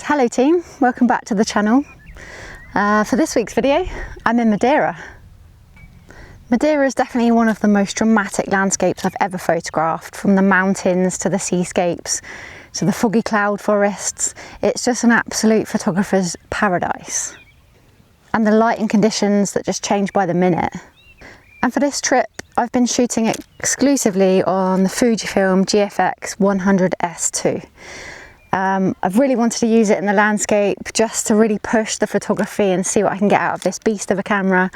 Hello team, welcome back to the channel. For this week's video, I'm in Madeira. Madeira is definitely one of the most dramatic landscapes I've ever photographed, from the mountains to the seascapes to the foggy cloud forests. It's just an absolute photographer's paradise. And the lighting conditions that just change by the minute. And for this trip, I've been shooting exclusively on the Fujifilm GFX100S II. I've really wanted to use it in the landscape just to really push the photography and see what I can get out of this beast of a camera.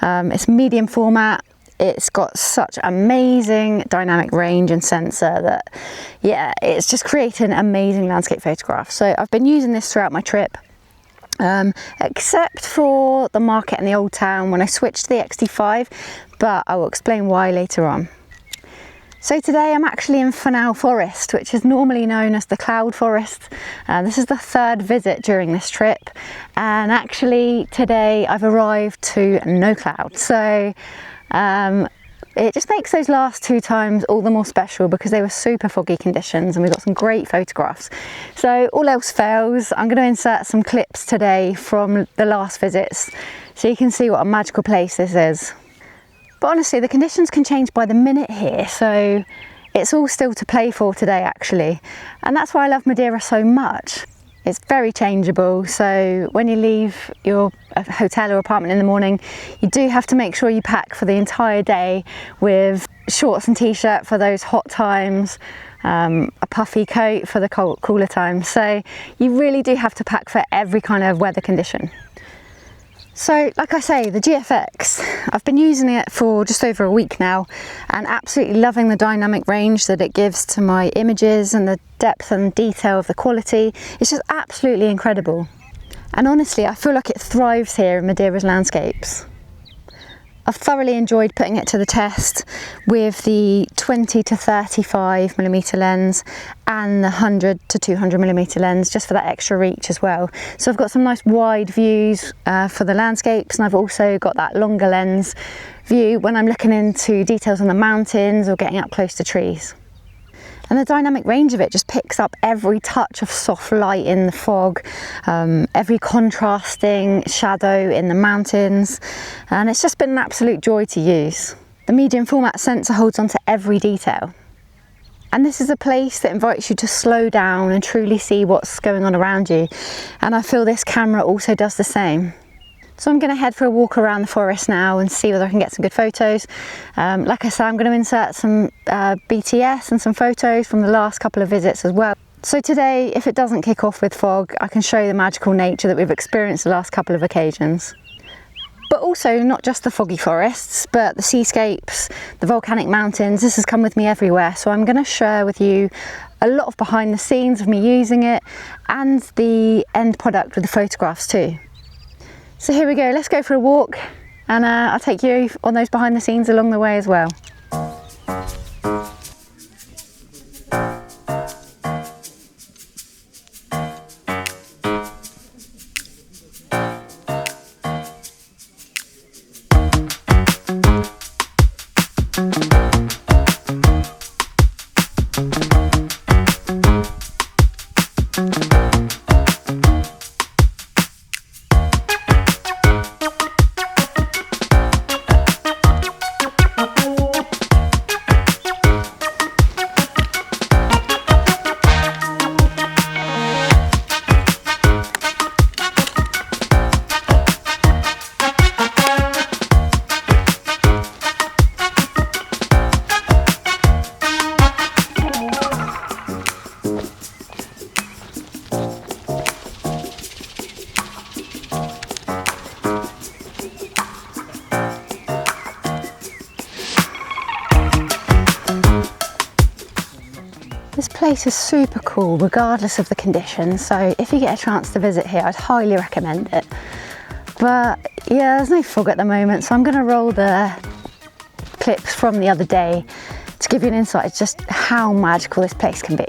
It's medium format. It's got such amazing dynamic range and sensor that, yeah, it's just creating amazing landscape photographs. So I've been using this throughout my trip, except for the market and the old town when I switched to the X-T5, but I will explain why later on. So today I'm actually in Fanal Forest, which is normally known as the Cloud Forest. This is the third visit during this trip, and actually today I've arrived to no cloud. So it just makes those last two times all the more special because they were super foggy conditions and we got some great photographs. So all else fails, I'm going to insert some clips today from the last visits so you can see what a magical place this is. But honestly, the conditions can change by the minute here, so it's all still to play for today actually. And that's why I love Madeira so much. It's very changeable, so when you leave your hotel or apartment in the morning, you do have to make sure you pack for the entire day with shorts and t-shirt for those hot times, a puffy coat for the cooler times. So you really do have to pack for every kind of weather condition. So like I say, the GFX, I've been using it for just over a week now and absolutely loving the dynamic range that it gives to my images and the depth and detail of the quality. It's just absolutely incredible. And honestly, I feel like it thrives here in Madeira's landscapes. I've thoroughly enjoyed putting it to the test with the 20 to 35mm lens and the 100 to 200mm lens, just for that extra reach as well. So I've got some nice wide views for the landscapes, and I've also got that longer lens view when I'm looking into details on the mountains or getting up close to trees. And the dynamic range of it just picks up every touch of soft light in the fog, every contrasting shadow in the mountains, and it's just been an absolute joy to use. The medium format sensor holds on to every detail. And this is a place that invites you to slow down and truly see what's going on around you. And I feel this camera also does the same. So I'm going to head for a walk around the forest now and see whether I can get some good photos. Like I said, I'm going to insert some BTS and some photos from the last couple of visits as well. So today, if it doesn't kick off with fog, I can show you the magical nature that we've experienced the last couple of occasions. But also not just the foggy forests, but the seascapes, the volcanic mountains. This has come with me everywhere. So I'm going to share with you a lot of behind the scenes of me using it and the end product with the photographs too. So here we go, let's go for a walk, and I'll take you on those behind the scenes along the way as well. This place is super cool regardless of the conditions, so if you get a chance to visit here, I'd highly recommend it. But yeah, there's no fog at the moment, so I'm going to roll the clips from the other day to give you an insight into just how magical this place can be.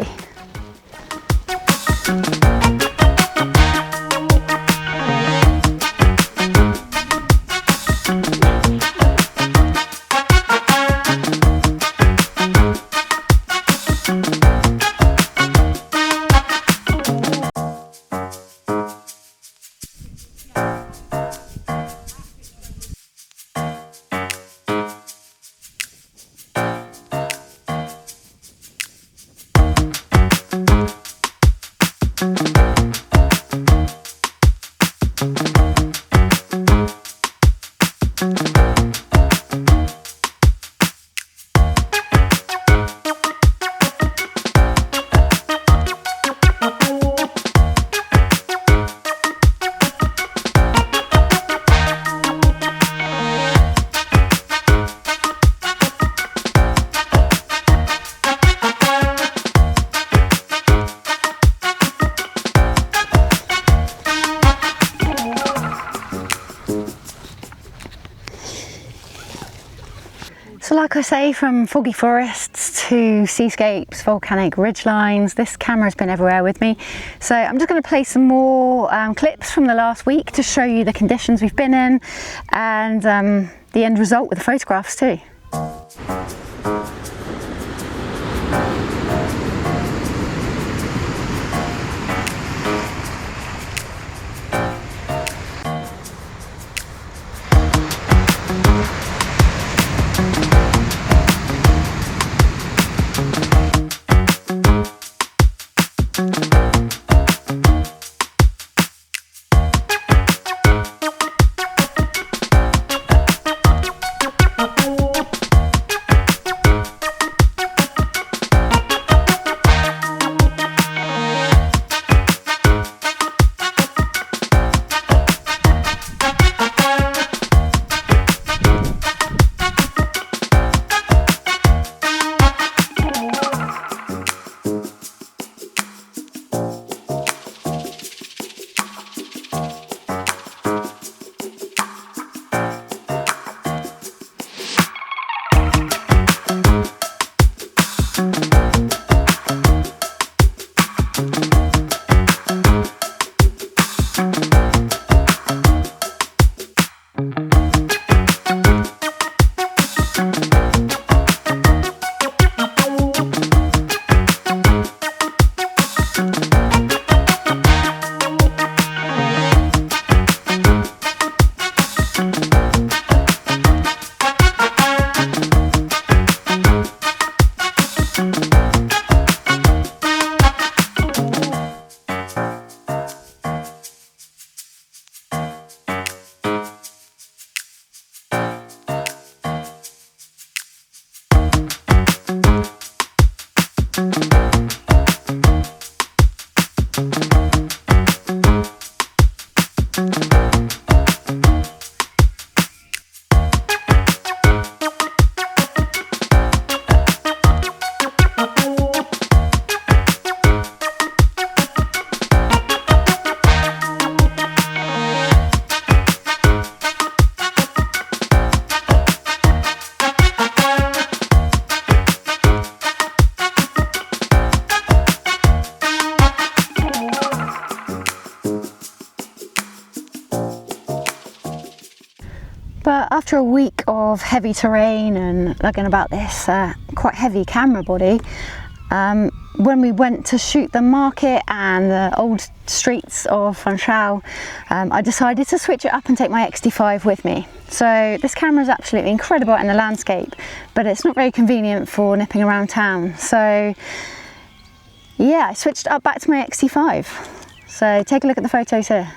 like I say, from foggy forests to seascapes, volcanic ridgelines, this camera's been everywhere with me. So I'm just going to play some more clips from the last week to show you the conditions we've been in and the end result with the photographs too. But after a week of heavy terrain and lugging about this quite heavy camera body, when we went to shoot the market and the old streets of Funchal, I decided to switch it up and take my X-T5 with me. So this camera is absolutely incredible in the landscape, but it's not very convenient for nipping around town. So yeah, I switched up back to my X-T5. So take a look at the photos here.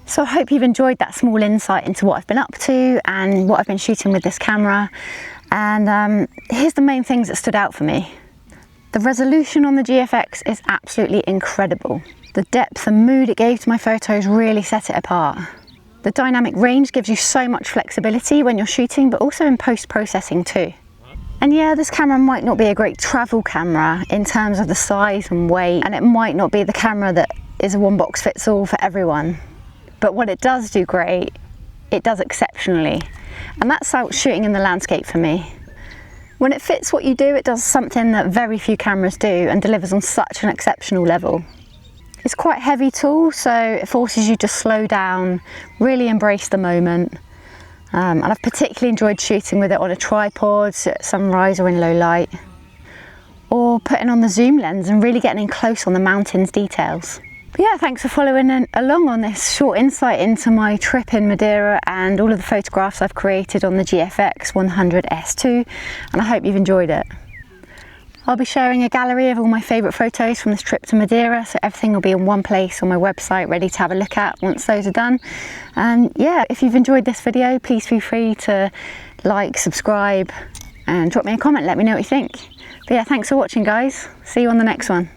So I hope you've enjoyed that small insight into what I've been up to and what I've been shooting with this camera. And here's the main things that stood out for me. The resolution on the GFX is absolutely incredible. The depth and mood it gave to my photos really set it apart. The dynamic range gives you so much flexibility when you're shooting, but also in post-processing too. And yeah, this camera might not be a great travel camera in terms of the size and weight, and it might not be the camera that is a one box fits all for everyone. But what it does do great, it does exceptionally. And that's out shooting in the landscape for me. When it fits what you do, it does something that very few cameras do and delivers on such an exceptional level. It's quite a heavy tool, so it forces you to slow down, really embrace the moment. And I've particularly enjoyed shooting with it on a tripod at sunrise or in low light, or putting on the zoom lens and really getting in close on the mountains details. But yeah, thanks for following along on this short insight into my trip in Madeira and all of the photographs I've created on the GFX100S II, and I hope you've enjoyed it. I'll be sharing a gallery of all my favourite photos from this trip to Madeira, so everything will be in one place on my website ready to have a look at once those are done. And yeah, if you've enjoyed this video, please feel free to like, subscribe and drop me a comment, let me know what you think. But yeah, thanks for watching guys, see you on the next one.